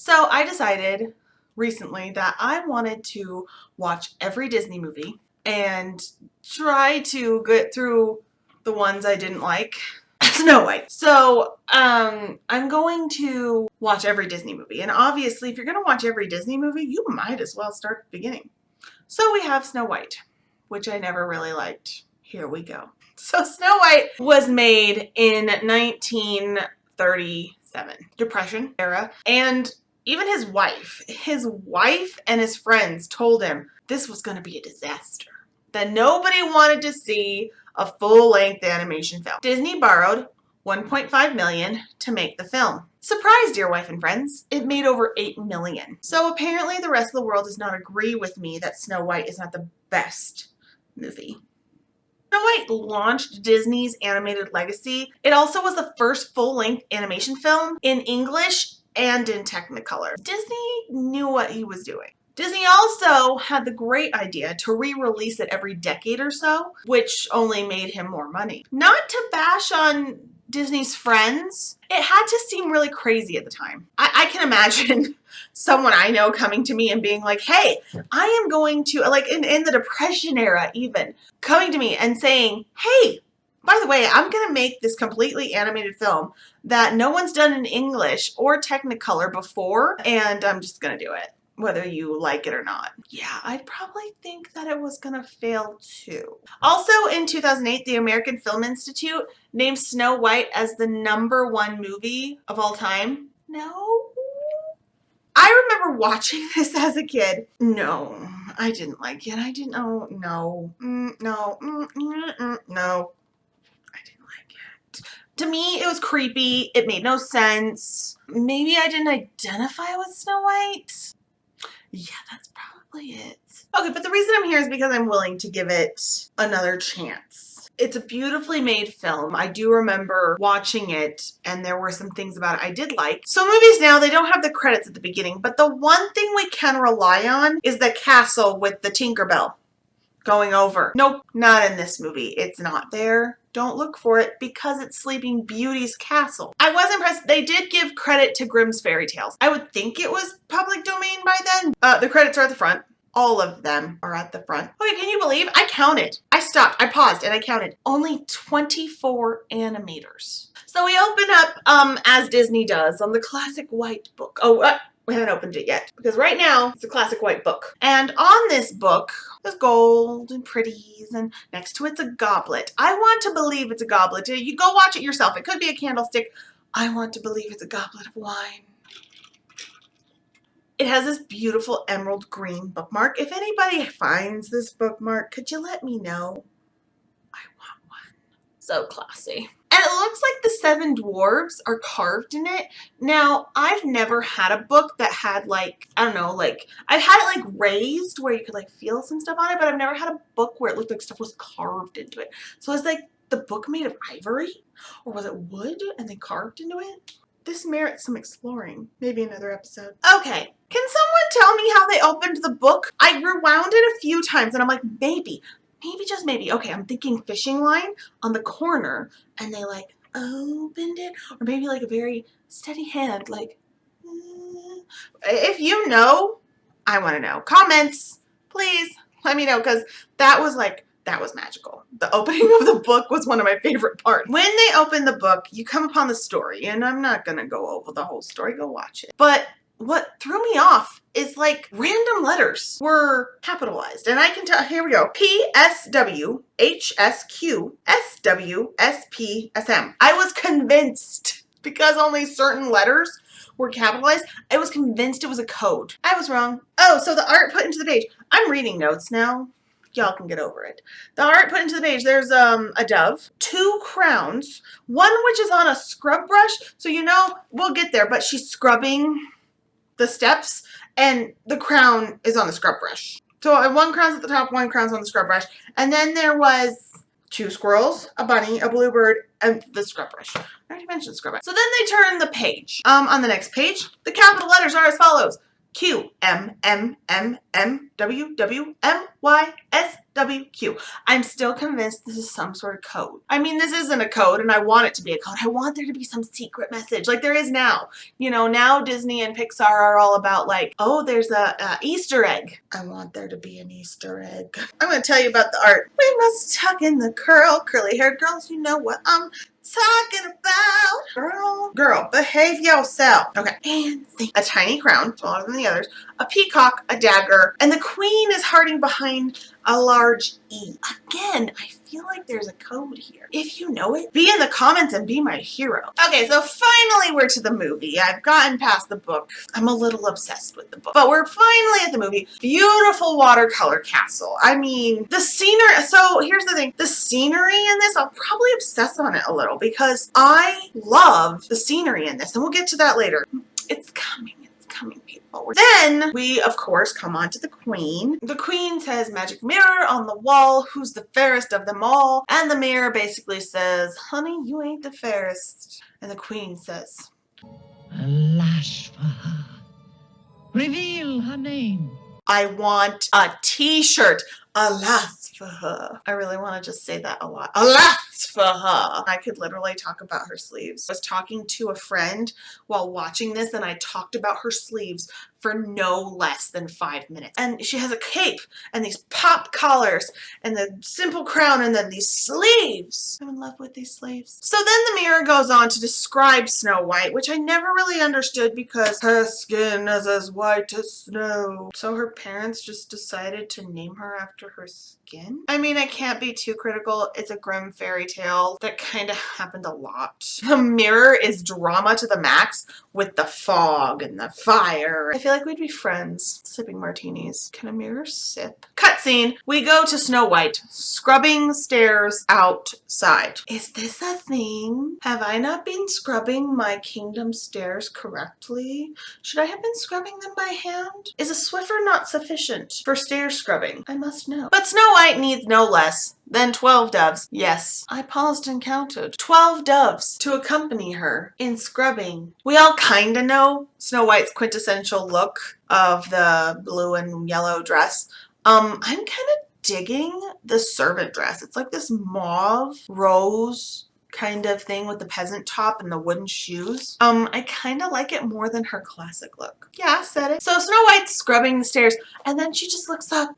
So I decided recently that I wanted to watch every Disney movie and try to get through the ones I didn't like. Snow White. So I'm going to watch every Disney movie. And obviously, if you're going to watch every Disney movie, you might as well start at the beginning. So we have Snow White, which I never really liked. Here we go. So Snow White was made in 1937, Depression era, and even his wife and his friends told him this was going to be a disaster, that nobody wanted to see a full-length animation film. Disney borrowed $1.5 million to make the film. Surprise, dear wife and friends, it made over $8 million. So apparently the rest of the world does not agree with me that Snow White is not the best movie. Snow White launched Disney's animated legacy. It also was the first full-length animation film in English and in Technicolor. Disney knew what he was doing. Disney also had the great idea to re-release it every decade or so, which only made him more money. Not to bash on Disney's friends, it had to seem really crazy at the time. I can imagine someone I know coming to me and being like, hey, I am going to, like in the Depression era even, coming to me and saying, hey, by the way, I'm going to make this completely animated film that no one's done in English or Technicolor before, and I'm just going to do it, whether you like it or not. Yeah, I'd probably think that it was gonna fail too. Also in 2008, the American Film Institute named Snow White as the #1 movie of all time. No. I remember watching this as a kid. No, I didn't like it. I didn't, oh, no, no, no. I didn't like it. To me, it was creepy. It made no sense. Maybe I didn't identify with Snow White. Yeah, that's probably it. Okay, but the reason I'm here is because I'm willing to give it another chance. It's a beautifully made film. I do remember watching it, and there were some things about it I did like. So movies now, they don't have the credits at the beginning, but the one thing we can rely on is the castle with the Tinkerbell going over. Nope, not in this movie. It's not there. Don't look for it because it's Sleeping Beauty's castle. I was impressed. They did give credit to Grimm's Fairy Tales. I would think it was public domain by then. The credits are at the front. All of them are at the front. Okay, can you believe? I counted. I stopped. I paused and I counted. Only 24 animators. So we open up, as Disney does, on the classic white book. Oh, we haven't opened it yet because right now it's a classic white book. And on this book, there's gold and pretties, and next to it's a goblet. I want to believe it's a goblet. You go watch it yourself. It could be a candlestick. I want to believe it's a goblet of wine. It has this beautiful emerald green bookmark. If anybody finds this bookmark, could you let me know? I want one. So classy. And it looks like the Seven Dwarfs are carved in it. Now, I've never had a book that had like, I don't know, like, I've had it like raised where you could like feel some stuff on it, but I've never had a book where it looked like stuff was carved into it. So is like the book made of ivory? Or was it wood and they carved into it? This merits some exploring. Maybe another episode. Okay, can someone tell me how they opened the book? I rewound it a few times and I'm like, maybe just maybe. Okay, I'm thinking fishing line on the corner and they like opened it, or maybe like a very steady hand, like, if you know, I want to know. Comments, please let me know, because that was magical. The opening of the book was one of my favorite parts. When they open the book, you come upon the story, and I'm not gonna go over the whole story, go watch it. But what threw me off is like random letters were capitalized. And I can tell, here we go. P, S, W, H, S, Q, S, W, S, P, S, M. I was convinced, because only certain letters were capitalized, I was convinced it was a code. I was wrong. Oh, so the art put into the page. I'm reading notes now. Y'all can get over it. The art put into the page, there's a dove, 2 crowns, one which is on a scrub brush. So you know, we'll get there, but she's scrubbing the steps and the crown is on the scrub brush. So 1 crown's at the top, 1 crown's on the scrub brush. And then there was 2 squirrels, a bunny, a bluebird, and the scrub brush. I already mentioned the scrub brush. So then they turn the page. On the next page, the capital letters are as follows. Q, M, M, M, M, W, W, M, Y, S, WQ. I'm still convinced this is some sort of code. I mean, this isn't a code, and I want it to be a code. I want there to be some secret message, like there is now. You know, now Disney and Pixar are all about like, oh, there's a Easter egg. I want there to be an Easter egg. I'm going to tell you about the art. We must tuck in the curly-haired girls. You know what I'm talking about. Girl, behave yourself. Okay. And see. A tiny crown, smaller than the others, a peacock, a dagger, and the queen is hiding behind a large E. Again, I feel like there's a code here. If you know it, be in the comments and be my hero. Okay, so finally we're to the movie. I've gotten past the book. I'm a little obsessed with the book. But we're finally at the movie. Beautiful watercolor castle. I mean, the scenery. So here's the thing. The scenery in this, I'll probably obsess on it a little because I love the scenery in this. And we'll get to that later. It's coming. People. Then we, of course, come on to the queen. The queen says, magic mirror on the wall, who's the fairest of them all? And the mirror basically says, honey, you ain't the fairest. And the queen says, alas for her. Reveal her name. I want a t-shirt. Alas for her. I really want to just say that a lot. Alas for her. I could literally talk about her sleeves. I was talking to a friend while watching this and I talked about her sleeves for no less than 5 minutes. And she has a cape and these pop collars and the simple crown and then these sleeves. I'm in love with these sleeves. So then the mirror goes on to describe Snow White, which I never really understood because her skin is as white as snow. So her parents just decided to name her after her skin? I mean, I can't be too critical. It's a grim fairy tale that kind of happened a lot. The mirror is drama to the max with the fog and the fire. I feel like we'd be friends sipping martinis. Can a mirror sip? Cutscene. We go to Snow White scrubbing stairs outside. Is this a thing? Have I not been scrubbing my kingdom stairs correctly? Should I have been scrubbing them by hand? Is a Swiffer not sufficient for stair scrubbing? I must know. But Snow White needs no less than 12 doves. Yes, I paused and counted. 12 doves to accompany her in scrubbing. We all kind of know Snow White's quintessential look of the blue and yellow dress. I'm kind of digging the servant dress. It's like this mauve rose kind of thing with the peasant top and the wooden shoes. I kind of like it more than her classic look. Yeah, I said it. So Snow White's scrubbing the stairs and then she just looks up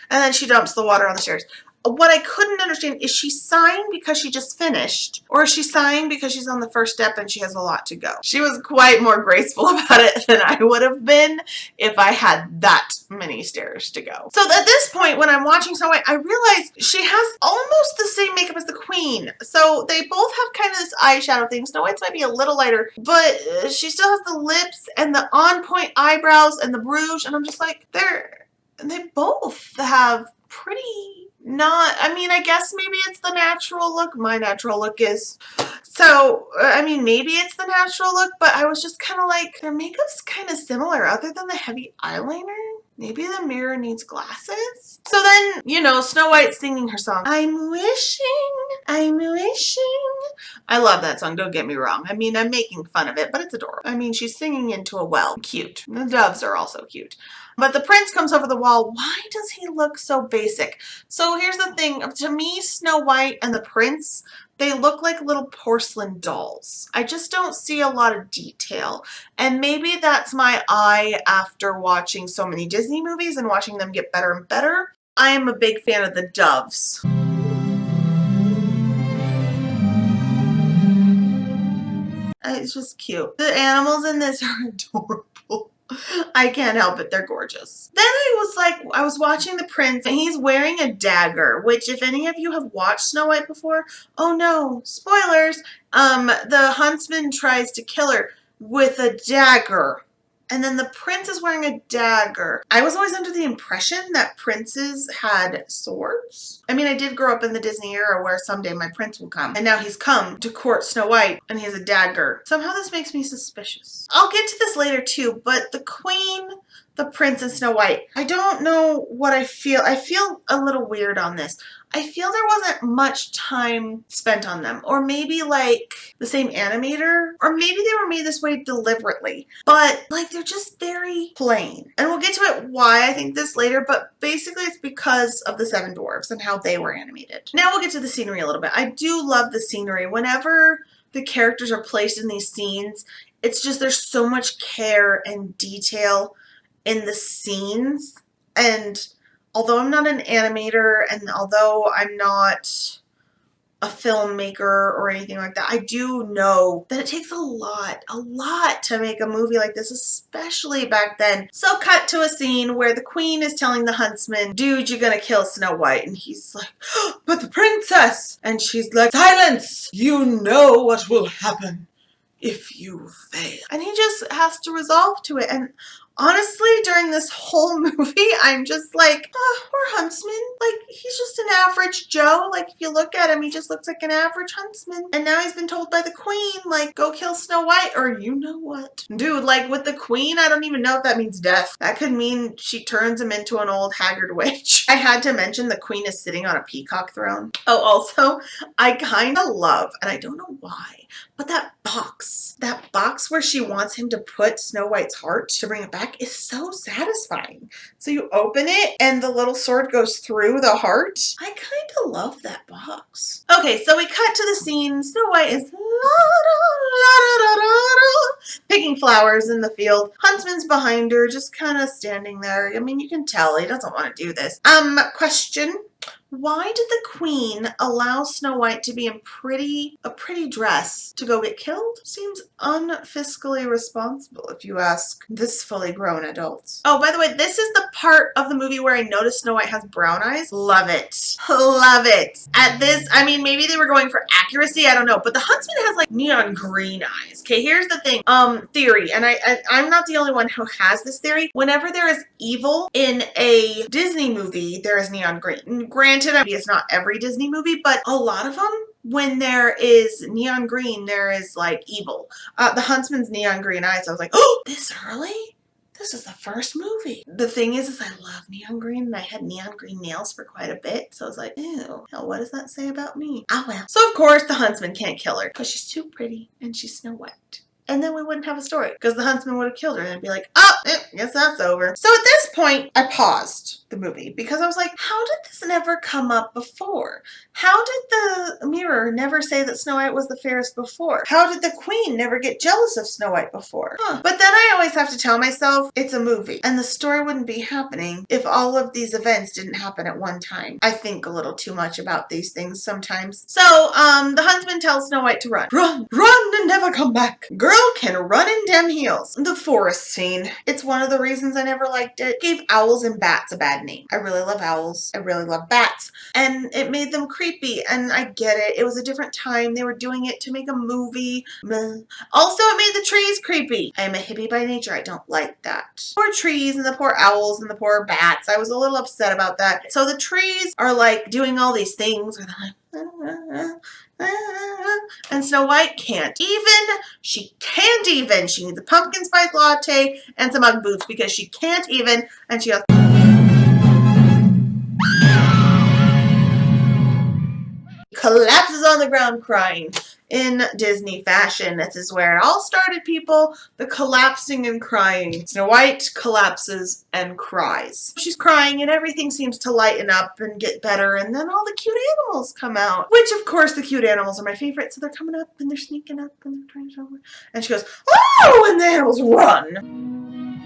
and then she dumps the water on the stairs. What I couldn't understand is she sighing because she just finished or is she sighing because she's on the first step and she has a lot to go? She was quite more graceful about it than I would have been if I had that many stairs to go. So at this point when I'm watching Snow White, I realize she has almost the same makeup as the queen. So they both have kind of this eyeshadow thing. Snow White's might be a little lighter, but she still has the lips and the on-point eyebrows and the rouge. And I'm just like, they both have pretty... I mean, I guess maybe it's the natural look. My natural look is. So, I mean, maybe it's the natural look, but I was just kind of like, their makeup's kind of similar other than the heavy eyeliner. Maybe the mirror needs glasses. So then, you know, Snow White's singing her song. I'm wishing. I love that song, don't get me wrong. I mean, I'm making fun of it, but it's adorable. I mean, she's singing into a well. Cute. The doves are also cute. But the prince comes over the wall. Why does he look so basic? So here's the thing. To me, Snow White and the prince, they look like little porcelain dolls. I just don't see a lot of detail. And maybe that's my eye after watching so many Disney movies and watching them get better and better. I am a big fan of the doves. It's just cute. The animals in this are adorable. I can't help it. They're gorgeous. Then I was watching the prince and he's wearing a dagger, which if any of you have watched Snow White before, oh no, spoilers. The huntsman tries to kill her with a dagger. And then the prince is wearing a dagger. I was always under the impression that princes had swords. I mean, I did grow up in the Disney era where someday my prince will come. And now he's come to court Snow White and he has a dagger. Somehow this makes me suspicious. I'll get to this later too, but the queen, the prince, and Snow White, I don't know what I feel. I feel a little weird on this. I feel there wasn't much time spent on them. Or maybe like the same animator, or maybe they were made this way deliberately. But like they're just very plain. And we'll get to it why I think this later, but basically it's because of the Seven Dwarfs and how they were animated. Now we'll get to the scenery a little bit. I do love the scenery. Whenever the characters are placed in these scenes, it's just there's so much care and detail in the scenes. And although I'm not an animator and although I'm not a filmmaker or anything like that, I do know that it takes a lot to make a movie like this, especially back then. So cut to a scene where the queen is telling the huntsman, dude, you're gonna kill Snow White. And he's like, oh, but the princess. And she's like, silence, you know what will happen if you fail. And he just has to resolve to it. And honestly, during this whole movie, I'm just like, oh, poor huntsman. Like, he's just an average Joe. Like, if you look at him, he just looks like an average huntsman. And now he's been told by the queen, like, go kill Snow White, or you know what. Dude, like, with the queen, I don't even know if that means death. That could mean she turns him into an old haggard witch. I had to mention the queen is sitting on a peacock throne. Oh, also, I kind of love, and I don't know why, but that box where she wants him to put Snow White's heart to bring it back is so satisfying. So you open it and the little sword goes through the heart. I kind of love that box. Okay, so we cut to the scene. Snow White is picking flowers in the field. Huntsman's behind her, just kind of standing there. I mean, you can tell he doesn't want to do this. Question. Why did the queen allow Snow White to be in a pretty dress to go get killed? Seems unfiscally responsible if you ask this fully grown adult. Oh, by the way, this is the part of the movie where I noticed Snow White has brown eyes. Love it. Love it. At this, I mean, maybe they were going for accuracy, I don't know, but the huntsman has like neon green eyes. Okay, here's the thing. Theory, and I'm not the only one who has this theory. Whenever there is evil in a Disney movie, there is neon green. Granted, it's not every Disney movie, but a lot of them, when there is neon green, there is like evil. The huntsman's neon green eyes, I was like, oh, this early? This is the first movie. The thing is I love neon green, and I had neon green nails for quite a bit, so I was like, ew, hell, what does that say about me? Oh well. So of course the huntsman can't kill her because she's too pretty and she's Snow White. And then we wouldn't have a story because the huntsman would have killed her and it'd be like, oh, guess that's over. So at this point, I paused the movie because I was like, how did this never come up before? How did the mirror never say that Snow White was the fairest before? How did the queen never get jealous of Snow White before? But then I always have to tell myself it's a movie and the story wouldn't be happening if all of these events didn't happen at one time. I think a little too much about these things sometimes. So, the huntsman tells Snow White to run. Run and never come back. Girl can run in dem heels. The forest scene. It's one of the reasons I never liked it. Gave owls and bats a bad name. I really love owls. I really love bats. And it made them creepy. And I get it. It was a different time. They were doing it to make a movie. Also, it made the trees creepy. I am a hippie by nature. I don't like that. Poor trees and the poor owls and the poor bats. I was a little upset about that. So the trees are like doing all these things where they're like, and Snow White can't even. She can't even. She needs a pumpkin spice latte and some Ugg boots because she can't even. And she goes, collapses on the ground crying. In Disney fashion, this is where it all started, people. The collapsing and crying. Snow White collapses and cries. She's crying and everything seems to lighten up and get better, and then all the cute animals come out. Which, of course, the cute animals are my favorite, so they're coming up and they're sneaking up and they're trying to over. And she goes, oh, and the animals run.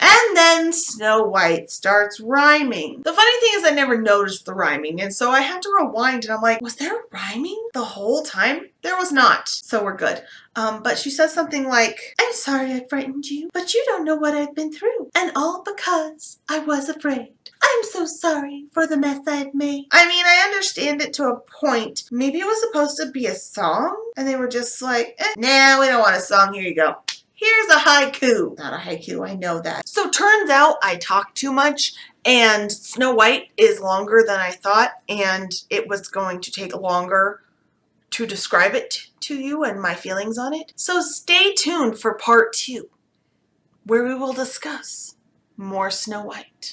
And then Snow White starts rhyming. The funny thing is I never noticed the rhyming, and so I had to rewind, and I'm like, was there rhyming the whole time? There was not, so we're good. But she says something like, I'm sorry I frightened you, but you don't know what I've been through, and all because I was afraid. I'm so sorry for the mess I've made. I mean, I understand it to a point. Maybe it was supposed to be a song, and they were just like, nah, we don't want a song, here you go. Here's a haiku. Not a haiku, I know that. So turns out I talk too much, and Snow White is longer than I thought, and it was going to take longer to describe it to you and my feelings on it. So stay tuned for part 2, where we will discuss more Snow White.